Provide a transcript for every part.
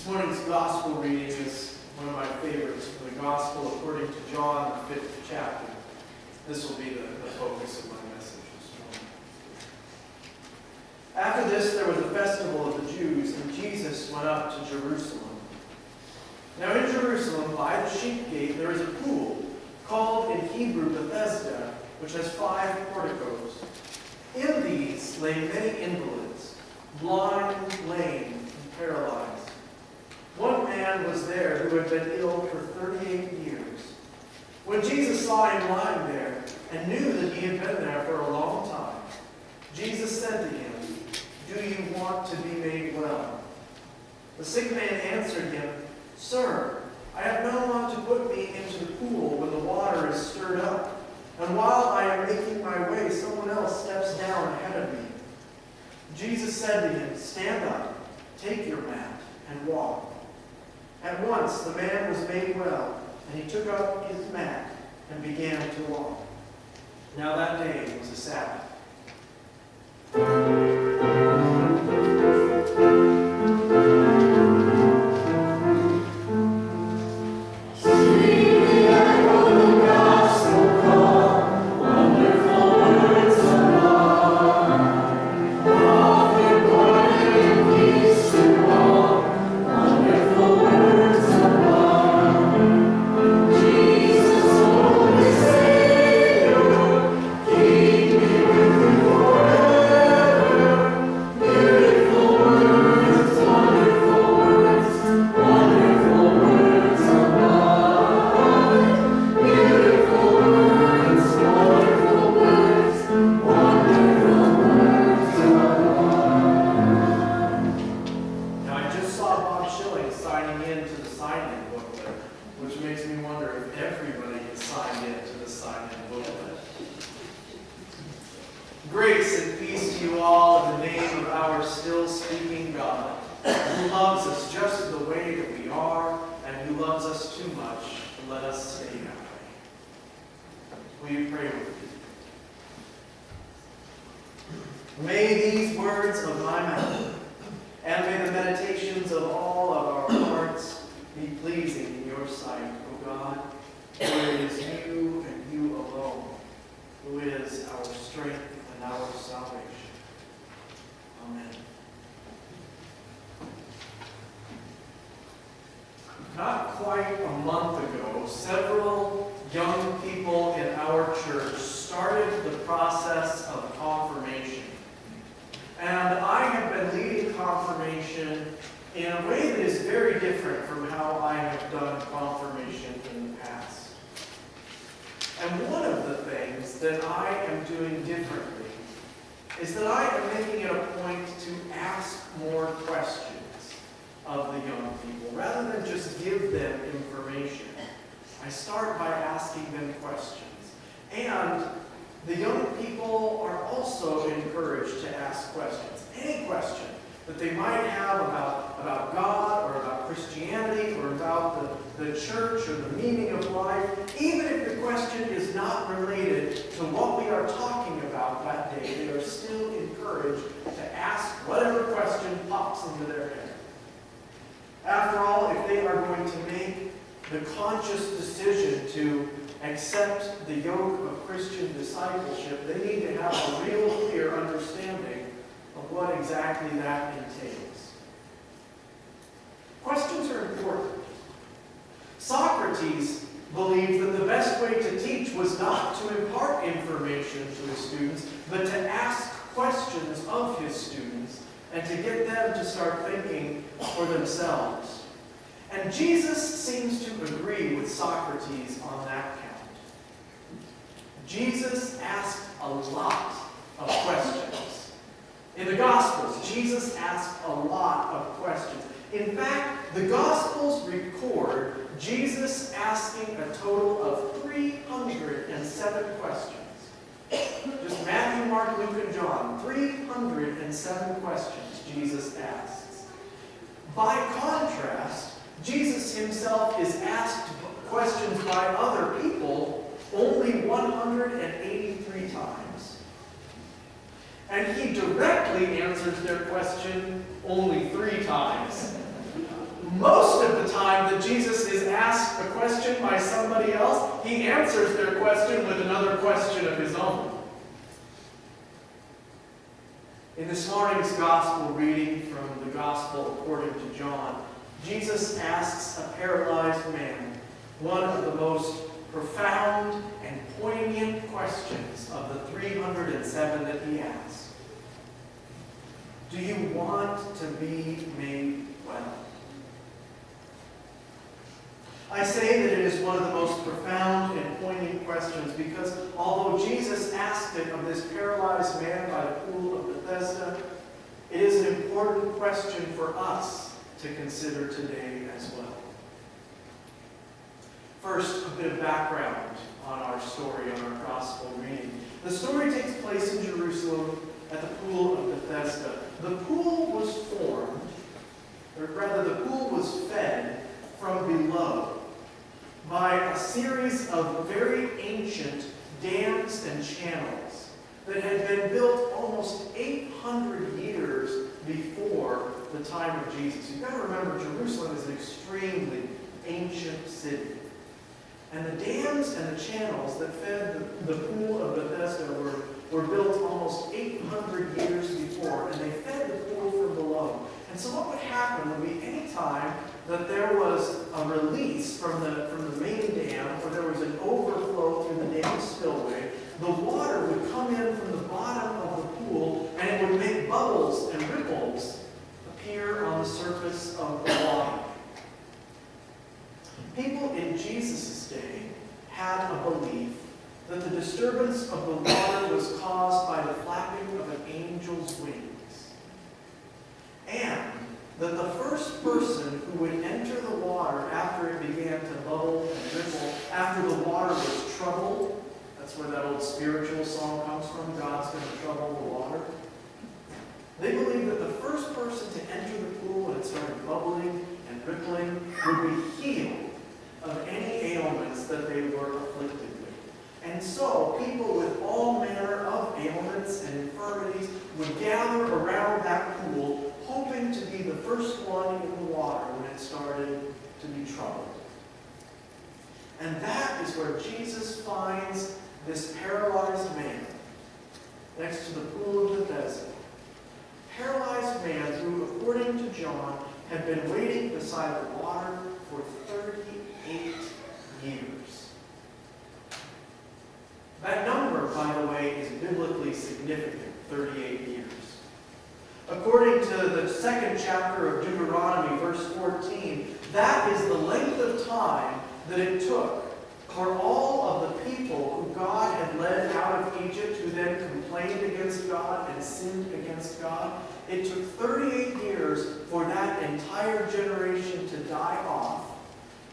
This morning's gospel reading is one of my favorites, from the gospel according to John, the 5th chapter. This will be the focus of my message this morning. After this, there was a festival of the Jews, and Jesus went up to Jerusalem. Now in Jerusalem, by the sheep gate, there is a pool, called in Hebrew Bethesda, which has 5 porticos. In these lay many invalids, blind, lame, and paralyzed. One man was there who had been ill for 38 years. When Jesus saw him lying there and knew that he had been there for a long time, Jesus said to him, "Do you want to be made well?" The sick man answered him, "Sir, I have no one to put me into the pool when the water is stirred up, and while I am making my way, someone else steps down ahead of me." Jesus said to him, "Stand up, take your mat, and walk." At once the man was made well, and he took up his mat and began to walk. Now that day was a Sabbath. Grace and peace to you all in the name of our still speaking God, who loves us just the way that we are, and who loves us too much to let us stay that way. Will you pray with me? May these words of my mouth and may the meditations of all of our hearts be pleasing in your sight, O God, for it is you and you alone who is our strength and our salvation. Amen. Not quite a month ago, several young people in our church started the process of confirmation. And I have been leading confirmation in a way that is very different from how I have done confirmation in the past. And one of the things that I am doing differently is that I am making it a point to ask more questions of the young people. Rather than just give them information, I start by asking them questions. And the young people are also encouraged to ask questions. Any question that they might have about God or about Christianity or about the church or the meaning of life, even if the question is not related to what we are talking about that day, they are still encouraged to ask whatever question pops into their head. After all, if they are going to make the conscious decision to accept the yoke of Christian discipleship, they need to have a real clear understanding of what exactly that entails. Questions are important. Socrates believed that the best way to teach was not to impart information to his students, but to ask questions of his students and to get them to start thinking for themselves. And Jesus seems to agree with Socrates on that count. Jesus asked a lot of questions. In the Gospels, Jesus asked a lot of questions. In fact, the Gospels record Jesus asking a total of 307 questions. Just Matthew, Mark, Luke, and John, 307 questions Jesus asks. By contrast, Jesus himself is asked questions by other people only 183 times. And he directly answers their question only 3 times. Most of the time that Jesus is asked a question by somebody else, he answers their question with another question of his own. In this morning's gospel reading from the gospel according to John, Jesus asks a paralyzed man one of the most profound and poignant questions of the 307 that he asks. Do you want to be made well? I say that it is one of the most profound and poignant questions because although Jesus asked it of this paralyzed man by the pool of Bethesda, it is an important question for us to consider today as well. First, a bit of background on our story, on our gospel reading. The story takes place in Jerusalem at the pool of Bethesda. The pool was formed, or rather the pool was fed from below by a series of very ancient dams and channels that had been built almost 800 years before the time of Jesus. You've got to remember, Jerusalem is an extremely ancient city. And the dams and the channels that fed the pool of Bethesda were built almost 800 years before, and they fed the pool from below. And so what would happen would be any time that there was a release from the main dam, or there was an overflow through the dam spillway, the water would come in from the bottom of the pool, and it would make bubbles and ripples appear on the surface of the water. People in Jesus' day had a belief that the disturbance of the water was caused by the flapping of an angel's wings, and that the first person who would enter the water after it began to bubble and ripple, after the water was troubled, that's where that old spiritual song comes from, God's going to trouble the water. They believed that the first person to enter the pool when it started bubbling and rippling would be healed of any ailments that they were afflicted with. And so people with all manner of ailments and infirmities would gather around that pool, hoping to be the first one in the water when it started to be troubled. And that is where Jesus finds this paralyzed man next to the pool of Bethesda. Paralyzed man who, according to John, had been waiting beside the water for 38 years. That number, by the way, is biblically significant, 38 years. According to the second chapter of Deuteronomy, verse 14, that is the length of time that it took for all of the people who God had led out of Egypt, who then complained against God and sinned against God. It took 38 years for that entire generation to die off,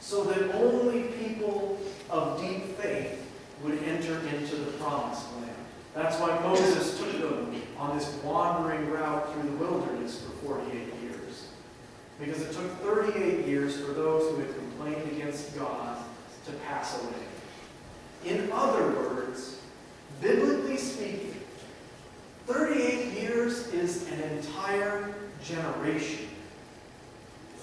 so that only people of deep faith would enter into the promised land. That's why Moses took them on this wandering route through the wilderness for 48 years. Because it took 38 years for those who had complained against God to pass away. In other words, biblically speaking, 38 years is an entire generation.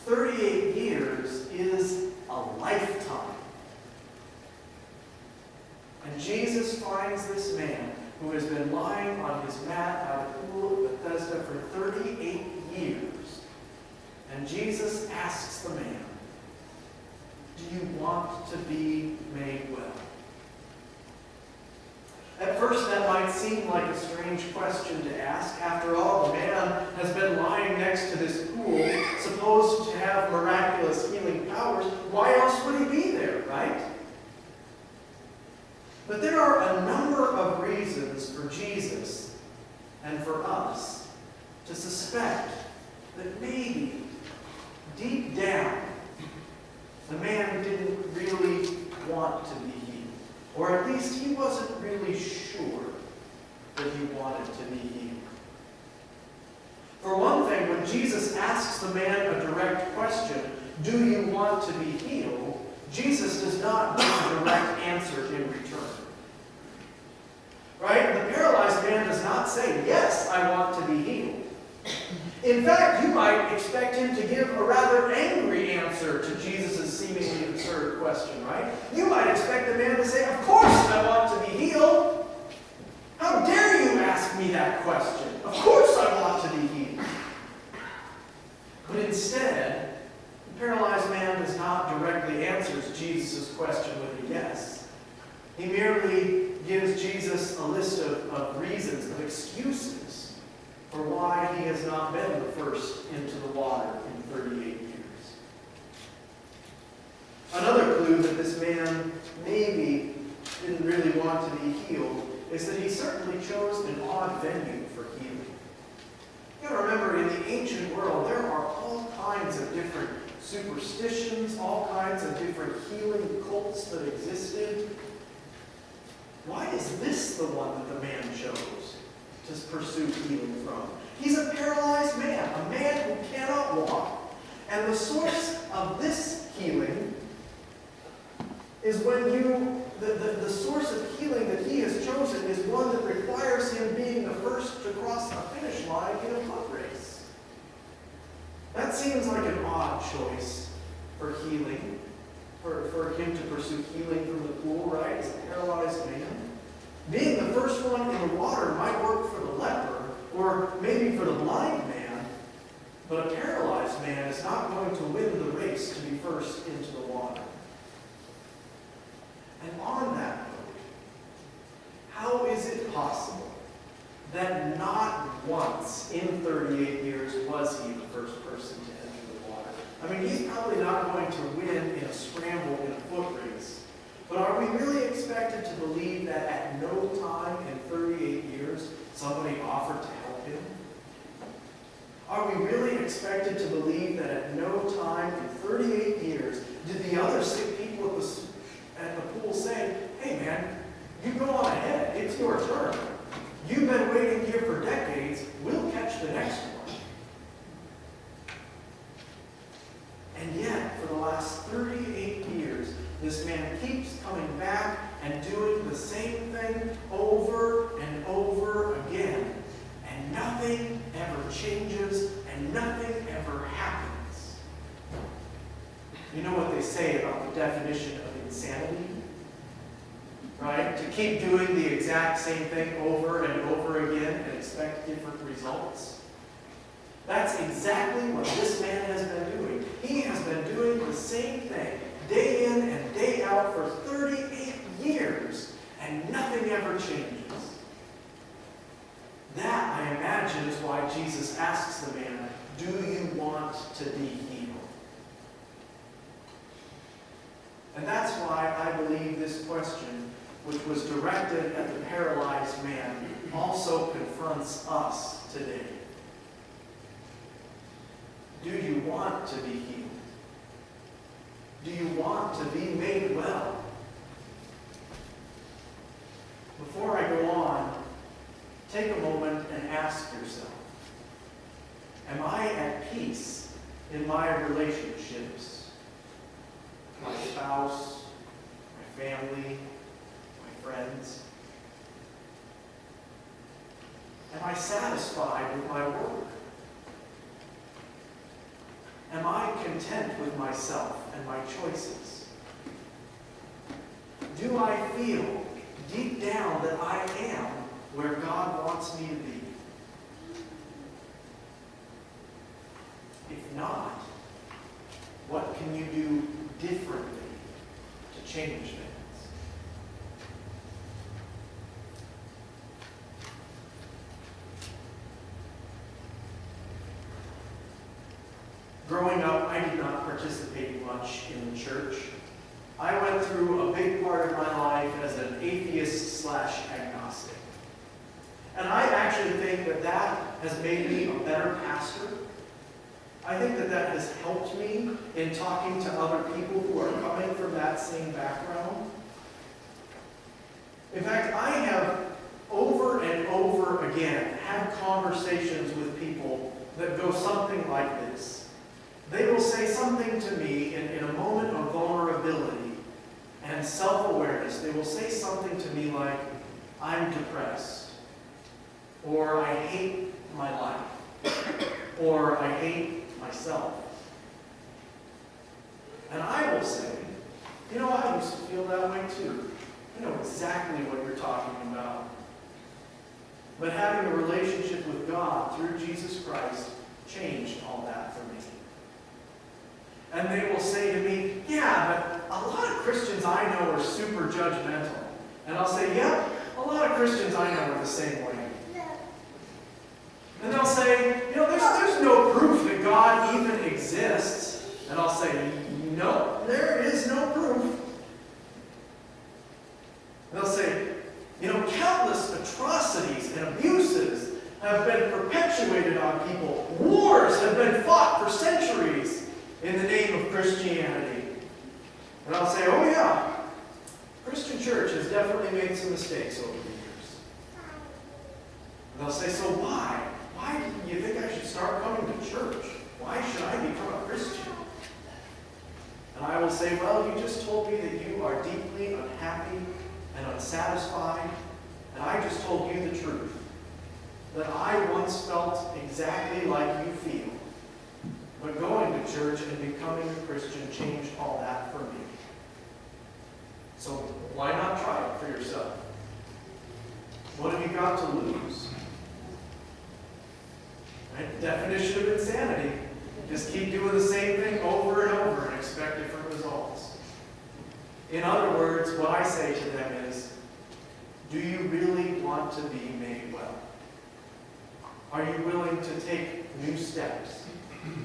38 years is a lifetime. And Jesus finds this man who has been lying on his mat out of the pool of Bethesda for 38 years. And Jesus asks the man, do you want to be made well? At first, that might seem like a strange question to ask. After all, the man has been lying next to this pool, supposed to have miraculous healing powers. Why else would he be there, right? But there are a number of reasons for Jesus and for us to suspect that maybe, deep down, the man didn't really want to be healed. Or at least he wasn't really sure that he wanted to be healed. For one thing, when Jesus asks the man a direct question, do you want to be healed? Jesus does not give a direct answer in return. Right? The paralyzed man does not say, yes, I want to be healed. In fact, you might expect him to give a rather angry answer to Jesus' seemingly absurd question, right? You might expect the man to say, "Of course I want to be healed. How dare you ask me that question? Of course I want to be healed." But instead, the paralyzed man does not directly answer Jesus' question with a yes. He merely gives Jesus a list of reasons, of excuses for why he has not been the first into the water in 38 years. Another clue that this man maybe didn't really want to be healed is that he certainly chose an odd venue for healing. You got to remember, in the ancient world, there are all kinds of different superstitions, all kinds of different healing cults that existed. Why is this the one that the man chose to pursue healing from? He's a paralyzed man, a man who cannot walk. And the source of this healing is the source of healing that he has chosen is one that requires him being the first to cross a finish line in a foot race. That seems like an odd choice for healing, for him to pursue healing from the pool, right, as a paralyzed man. Being the first one in the water might work for the leper, or maybe for the blind man, but a paralyzed man is not going to win the race to be first into the water. And on that note, how is it possible that not once in 38 years was he the first person to enter the water? I mean, he's probably not going to win in a scramble in a foot race. But are we really expected to believe that at no time in 38 years somebody offered to help him? Are we really expected to believe that at no time in 38 years did the other sick people at the pool say, "Hey man, you go on ahead, it's your turn. You've been waiting here for decades, we'll catch the next one"? And yet, for the last 38 years, this man keeps coming back and doing the same thing over and over again. And nothing ever changes and nothing ever happens. You know what they say about the definition of insanity? Right? To keep doing the exact same thing over and over again and expect different results. That's exactly what this man has been doing. He has been doing the same thing day in and day out for 38 years, and nothing ever changes. That, I imagine, is why Jesus asks the man, "Do you want to be healed?" And that's why I believe this question, which was directed at the paralyzed man, also confronts us today. Do you want to be healed? Do you want to be made well? Before I go on, take a moment and ask yourself, am I at peace in my relationships? My spouse, my family, my friends? Am I satisfied with my work? Am I content with myself and my choices? Do I feel deep down that I am where God wants me to be? If not, what can you do differently to change things? Growing up, I did not participate much in the church. I went through a big part of my life as an atheist/agnostic. And I actually think that that has made me a better pastor. I think that that has helped me in talking to other people who are coming from that same background. In fact, I have over and over again had conversations with people that go something like this. They will say something to me in a moment of vulnerability and self-awareness. They will say something to me like, "I'm depressed," or "I hate my life," or "I hate myself." used to feel that way too. I know exactly what you're talking about. But having a relationship with God through Jesus Christ changed all that for me. And they will say to me, yeah, but a lot of Christians I know are super judgmental. And I'll say, yeah, a lot of Christians I know are the same way. And they'll say, there's no proof that God even exists. And I'll say, no, there is no proof. And they'll say, countless atrocities and abuses have been perpetuated on people. Wars have been fought for centuries in the name of Christianity. And I'll say, oh yeah, Christian church has definitely made some mistakes over the years. And they'll say, so why? Why do you think I should start coming to church? Why should I become a Christian? And I will say, well, you just told me that you are deeply unhappy and unsatisfied, and I just told you the truth. That I once felt exactly like you feel. But going to church and becoming a Christian changed all that for me. So why not try it for yourself? What have you got to lose? Right? Definition of insanity. Just keep doing the same thing over and over and expect different results. In other words, what I say to them is, do you really want to be made well? Are you willing to take new steps,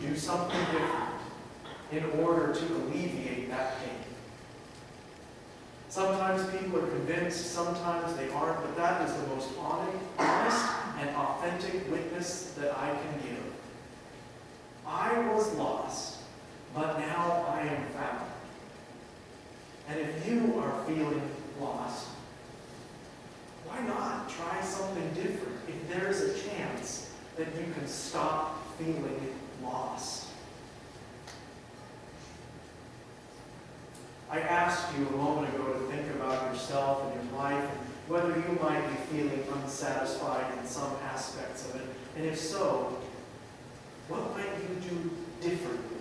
do something different in order to alleviate that pain? Sometimes people are convinced, sometimes they aren't, but that is the most honest and authentic witness that I can give. I was lost, but now I am found. And if you are feeling lost, why not try something different if there's a chance that you can stop feeling lost? I asked you a moment ago to think about yourself and your life and whether you might be feeling unsatisfied in some aspects of it. And if so, what might you do differently?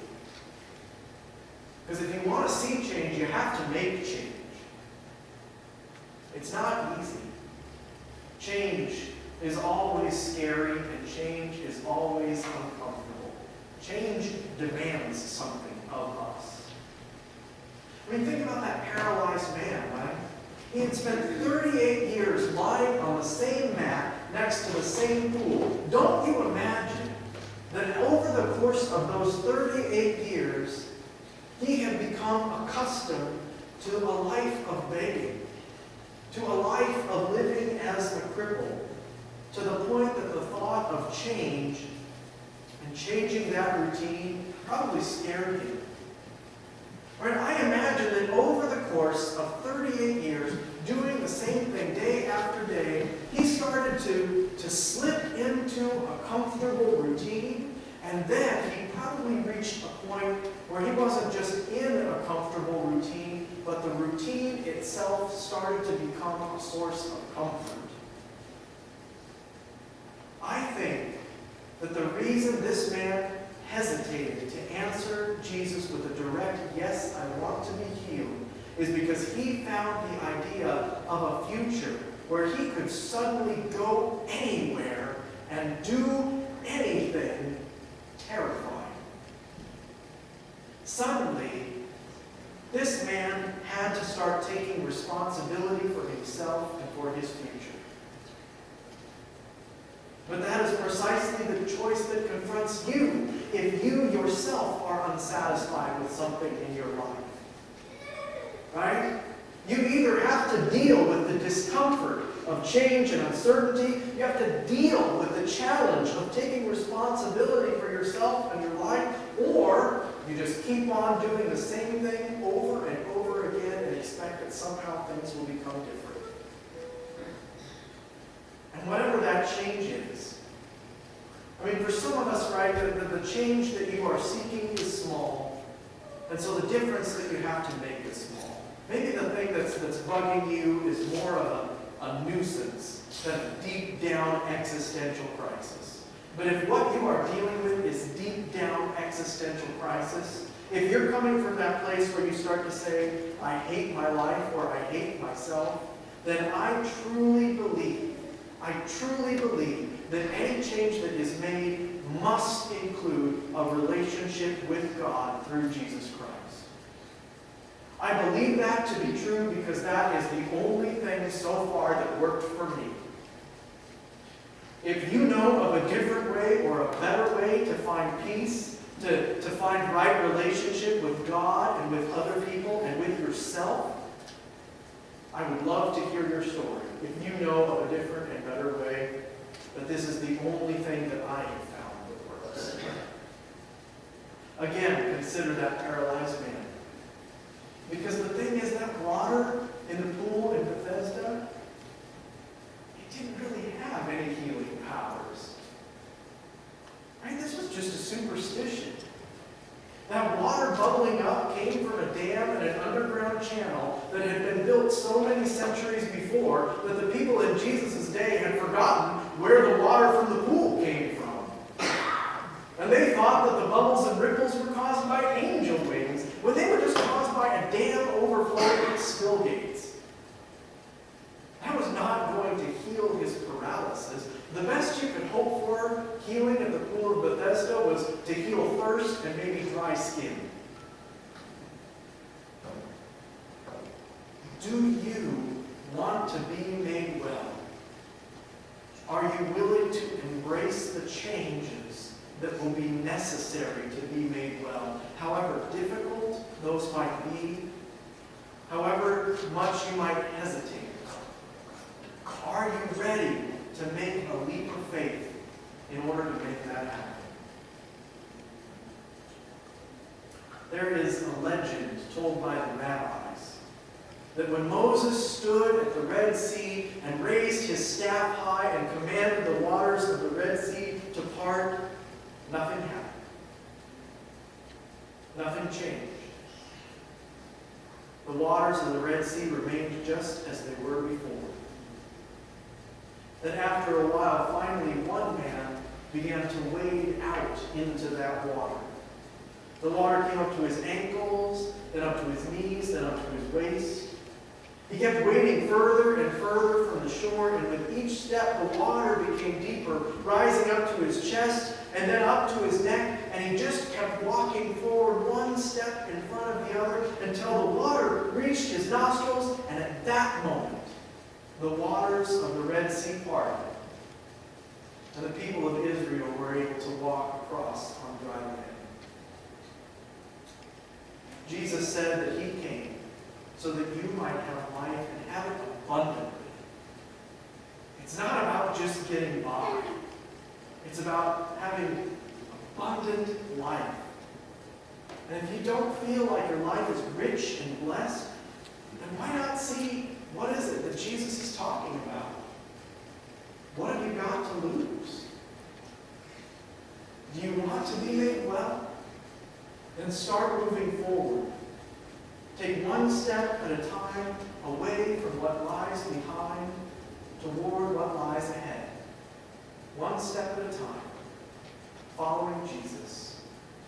Because if you want to see change, you have to make change. It's not easy. Change is always scary, and change is always uncomfortable. Change demands something of us. I mean, think about that paralyzed man, right? He had spent 38 years lying on the same mat next to the same pool. Don't you imagine that over the course of those 38 years, he had become accustomed to a life of begging, to a life of living as a cripple, to the point that the thought of change and changing that routine probably scared him. Right? I imagine that over the course of 38 years, doing the same thing day after day, he started to slip into a comfortable routine, and then he probably reached a point where he wasn't just in a comfortable routine, but the routine itself started to become a source of comfort. I think that the reason this man hesitated to answer Jesus with a direct, yes, I want to be healed, is because he found the idea of a future where he could suddenly go anywhere and do anything terrifying. Suddenly, this man had to start taking responsibility for himself and for his future. But that is precisely the choice that confronts you if you yourself are unsatisfied with something in your life. Right? You either have to deal with the discomfort of change and uncertainty, you have to deal with the challenge of taking responsibility for yourself and your life, or you just keep on doing the same thing over and over again and expect that somehow things will become different. And whatever that change is, I mean, for some of us, right, the change that you are seeking is small, and so the difference that you have to make is small. Maybe the thing that's bugging you is more of a nuisance than a deep down existential crisis. But if what you are dealing with is deep down existential crisis, If you're coming from that place where you start to say, I hate my life or I hate myself, then I truly believe that any change that is made must include a relationship with God through Jesus Christ. I believe that to be true because that is the only thing so far that worked for me. If you know of a different way or a better way to find peace, to find right relationship with God and with other people and with yourself, I would love to hear your story. If you know of a different and better way, but this is the only thing that I have found that works. Again, consider that paralyzed man. Because the thing is, that water in the pool in Bethesda, it didn't really have any healing powers. Right? This was just a superstition. That water bubbling up came from a dam and an underground channel that had been built so many centuries before that the people in Jesus' day had forgotten where the water from the pool came from. And they thought that the bubbles and ripples were caused by angel wings, when they were just caused by a dam overflowing its spill gates. That was not going to heal his paralysis. The best you could hope for healing at the pool of Bethesda was to heal thirst and maybe dry skin. Do you want to be made well? Are you willing to embrace the changes that will be necessary to be made well? However difficult those might be, however much you might hesitate. Are you ready to make a leap of faith in order to make that happen? There is a legend told by the rabbis that when Moses stood at the Red Sea and raised his staff high and commanded the waters of the Red Sea to part, nothing happened. Nothing changed. The waters of the Red Sea remained just as they were before. Then after a while, finally one man began to wade out into that water. The water came up to his ankles, then up to his knees, then up to his waist. He kept wading further and further from the shore, and with each step the water became deeper, rising up to his chest and then up to his neck, and he just kept walking forward one step in front of the other until the water reached his nostrils, and at that moment the waters of the Red Sea parted, and the people of Israel were able to walk across on dry land. Jesus said that he came so that you might have life and have it abundantly. It's not about just getting by. It's about having abundant life. And if you don't feel like your life is rich and blessed, then why not see what is it that Jesus is talking about? What have you got to lose? Do you want to be made well? Then start moving forward. Take one step at a time away from what lies behind toward what lies ahead. One step at a time, following Jesus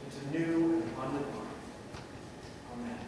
into new and abundant life. Amen.